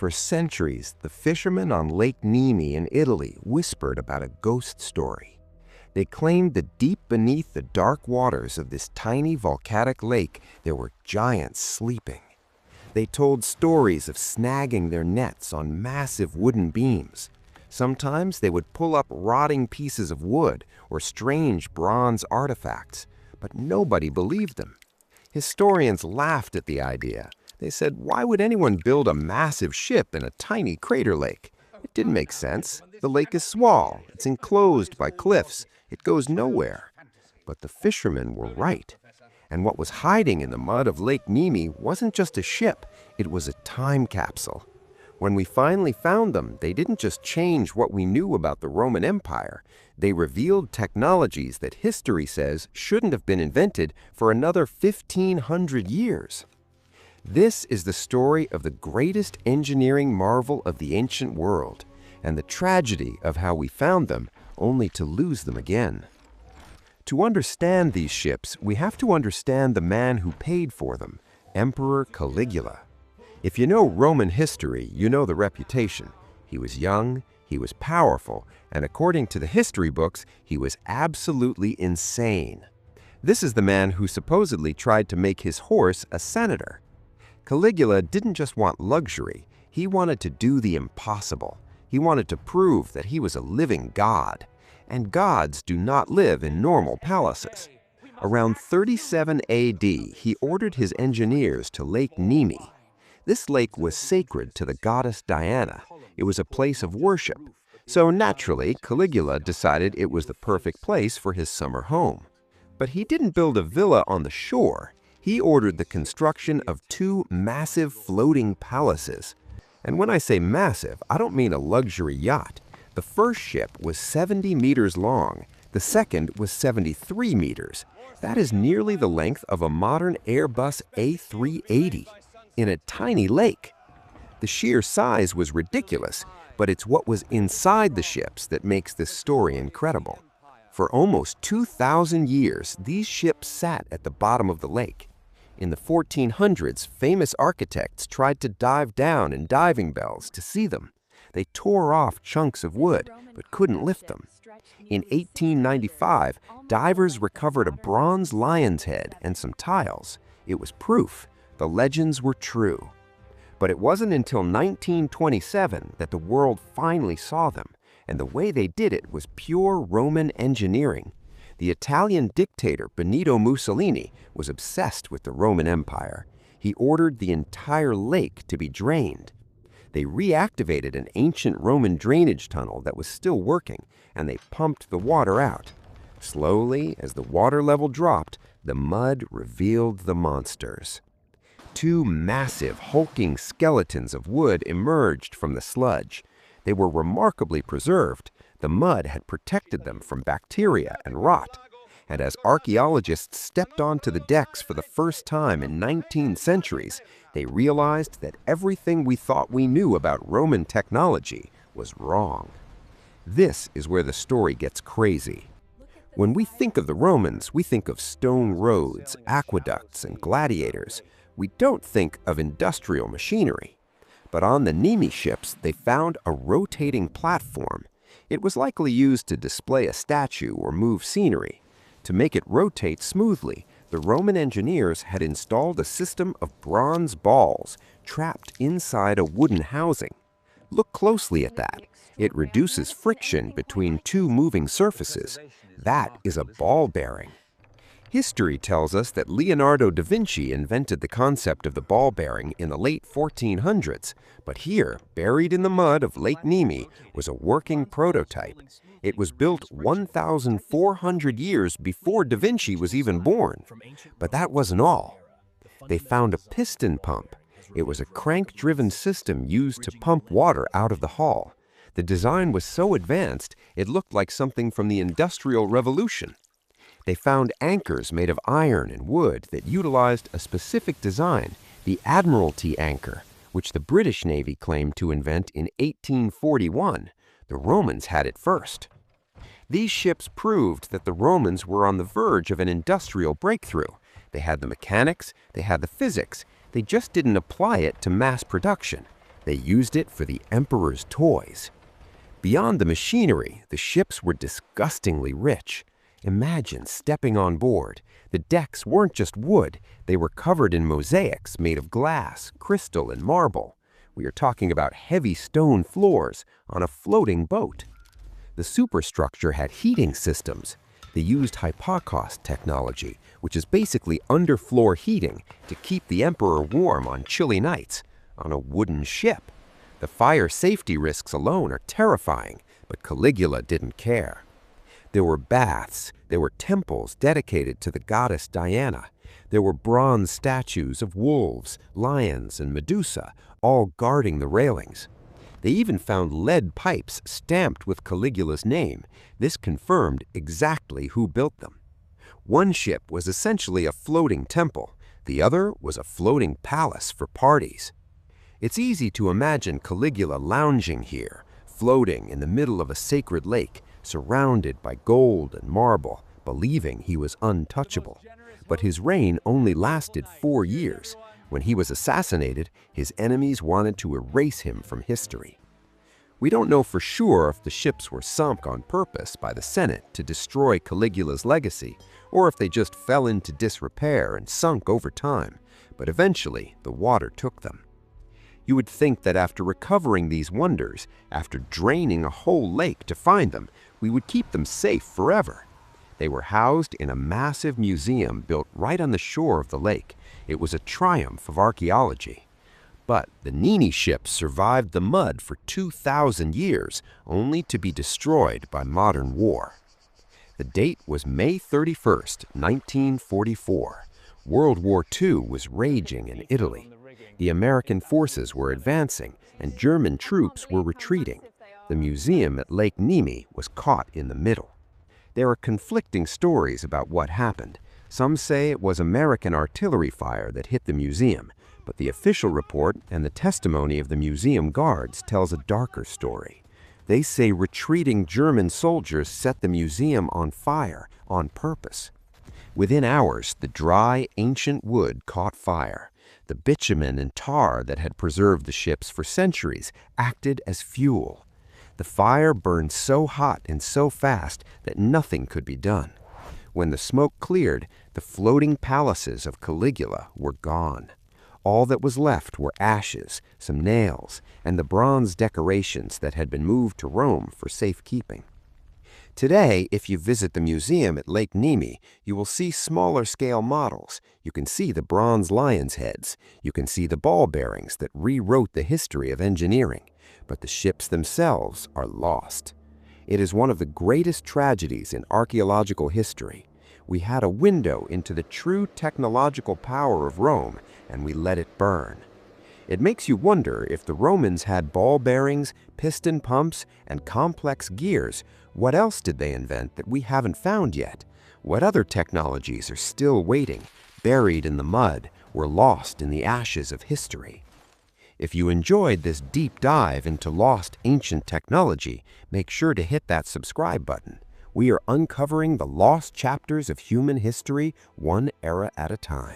For centuries, the fishermen on Lake Nemi in Italy whispered about a ghost story. They claimed that deep beneath the dark waters of this tiny volcanic lake, there were giants sleeping. They told stories of snagging their nets on massive wooden beams. Sometimes they would pull up rotting pieces of wood or strange bronze artifacts, but nobody believed them. Historians laughed at the idea. They said, why would anyone build a massive ship in a tiny crater lake? It didn't make sense. The lake is small. It's enclosed by cliffs. It goes nowhere. But the fishermen were right. And what was hiding in the mud of Lake Nemi wasn't just a ship. It was a time capsule. When we finally found them, they didn't just change what we knew about the Roman Empire. They revealed technologies that history says shouldn't have been invented for another 1,500 years. This is the story of the greatest engineering marvel of the ancient world, and the tragedy of how we found them only to lose them again. To understand these ships, we have to understand the man who paid for them, Emperor Caligula. If you know Roman history, you know the reputation. He was young, he was powerful, and according to the history books, he was absolutely insane. This is the man who supposedly tried to make his horse a senator. Caligula didn't just want luxury, he wanted to do the impossible. He wanted to prove that he was a living god. And gods do not live in normal palaces. Around 37 AD, he ordered his engineers to Lake Nemi. This lake was sacred to the goddess Diana. It was a place of worship. So naturally, Caligula decided it was the perfect place for his summer home. But he didn't build a villa on the shore. He ordered the construction of 2 massive floating palaces. And when I say massive, I don't mean a luxury yacht. The first ship was 70 meters long. The second was 73 meters. That is nearly the length of a modern Airbus A380 in a tiny lake. The sheer size was ridiculous, but it's what was inside the ships that makes this story incredible. For almost 2,000 years, these ships sat at the bottom of the lake. In the 1400s, famous architects tried to dive down in diving bells to see them. They tore off chunks of wood, but couldn't lift them. In 1895, divers recovered a bronze lion's head and some tiles. It was proof the legends were true. But it wasn't until 1927 that the world finally saw them, and the way they did it was pure Roman engineering. The Italian dictator Benito Mussolini was obsessed with the Roman Empire. He ordered the entire lake to be drained. They reactivated an ancient Roman drainage tunnel that was still working, and they pumped the water out. Slowly, as the water level dropped, the mud revealed the monsters. 2 massive, hulking skeletons of wood emerged from the sludge. They were remarkably preserved. The mud had protected them from bacteria and rot. And as archaeologists stepped onto the decks for the first time in 19 centuries, they realized that everything we thought we knew about Roman technology was wrong. This is where the story gets crazy. When we think of the Romans, we think of stone roads, aqueducts, and gladiators. We don't think of industrial machinery. But on the Nemi ships, they found a rotating platform. It was likely used to display a statue or move scenery. To make it rotate smoothly, the Roman engineers had installed a system of bronze balls trapped inside a wooden housing. Look closely at that. It reduces friction between 2 moving surfaces. That is a ball bearing. History tells us that Leonardo da Vinci invented the concept of the ball bearing in the late 1400s, but here, buried in the mud of Lake Nemi, was a working prototype. It was built 1,400 years before da Vinci was even born. But that wasn't all. They found a piston pump. It was a crank-driven system used to pump water out of the hull. The design was so advanced, it looked like something from the Industrial Revolution. They found anchors made of iron and wood that utilized a specific design, the Admiralty anchor, which the British Navy claimed to invent in 1841. The Romans had it first. These ships proved that the Romans were on the verge of an industrial breakthrough. They had the mechanics, they had the physics, they just didn't apply it to mass production. They used it for the emperor's toys. Beyond the machinery, the ships were disgustingly rich. Imagine stepping on board. The decks weren't just wood, they were covered in mosaics made of glass, crystal, and marble. We are talking about heavy stone floors on a floating boat. The superstructure had heating systems. They used hypocaust technology, which is basically underfloor heating to keep the emperor warm on chilly nights on a wooden ship. The fire safety risks alone are terrifying, but Caligula didn't care. There were baths, there were temples dedicated to the goddess Diana. There were bronze statues of wolves, lions, and Medusa, all guarding the railings. They even found lead pipes stamped with Caligula's name. This confirmed exactly who built them. One ship was essentially a floating temple. The other was a floating palace for parties. It's easy to imagine Caligula lounging here, floating in the middle of a sacred lake, surrounded by gold and marble, believing he was untouchable. But his reign only lasted 4 years. When he was assassinated, his enemies wanted to erase him from history. We don't know for sure if the ships were sunk on purpose by the Senate to destroy Caligula's legacy, or if they just fell into disrepair and sunk over time, but eventually the water took them. You would think that after recovering these wonders, after draining a whole lake to find them, we would keep them safe forever. They were housed in a massive museum built right on the shore of the lake. It was a triumph of archaeology. But the Nemi ships survived the mud for 2,000 years, only to be destroyed by modern war. The date was May 31st, 1944. World War II was raging in Italy. The American forces were advancing, and German troops were retreating. The museum at Lake Nemi was caught in the middle. There are conflicting stories about what happened. Some say it was American artillery fire that hit the museum, but the official report and the testimony of the museum guards tells a darker story. They say retreating German soldiers set the museum on fire on purpose. Within hours, the dry, ancient wood caught fire. The bitumen and tar that had preserved the ships for centuries acted as fuel. The fire burned so hot and so fast that nothing could be done. When the smoke cleared, the floating palaces of Caligula were gone. All that was left were ashes, some nails, and the bronze decorations that had been moved to Rome for safekeeping. Today, if you visit the museum at Lake Nemi, you will see smaller-scale models. You can see the bronze lions' heads. You can see the ball bearings that rewrote the history of engineering. But the ships themselves are lost. It is one of the greatest tragedies in archaeological history. We had a window into the true technological power of Rome, and we let it burn. It makes you wonder if the Romans had ball bearings, piston pumps, and complex gears. What else did they invent that we haven't found yet? What other technologies are still waiting, buried in the mud, or lost in the ashes of history? If you enjoyed this deep dive into lost ancient technology, make sure to hit that subscribe button. We are uncovering the lost chapters of human history, one era at a time.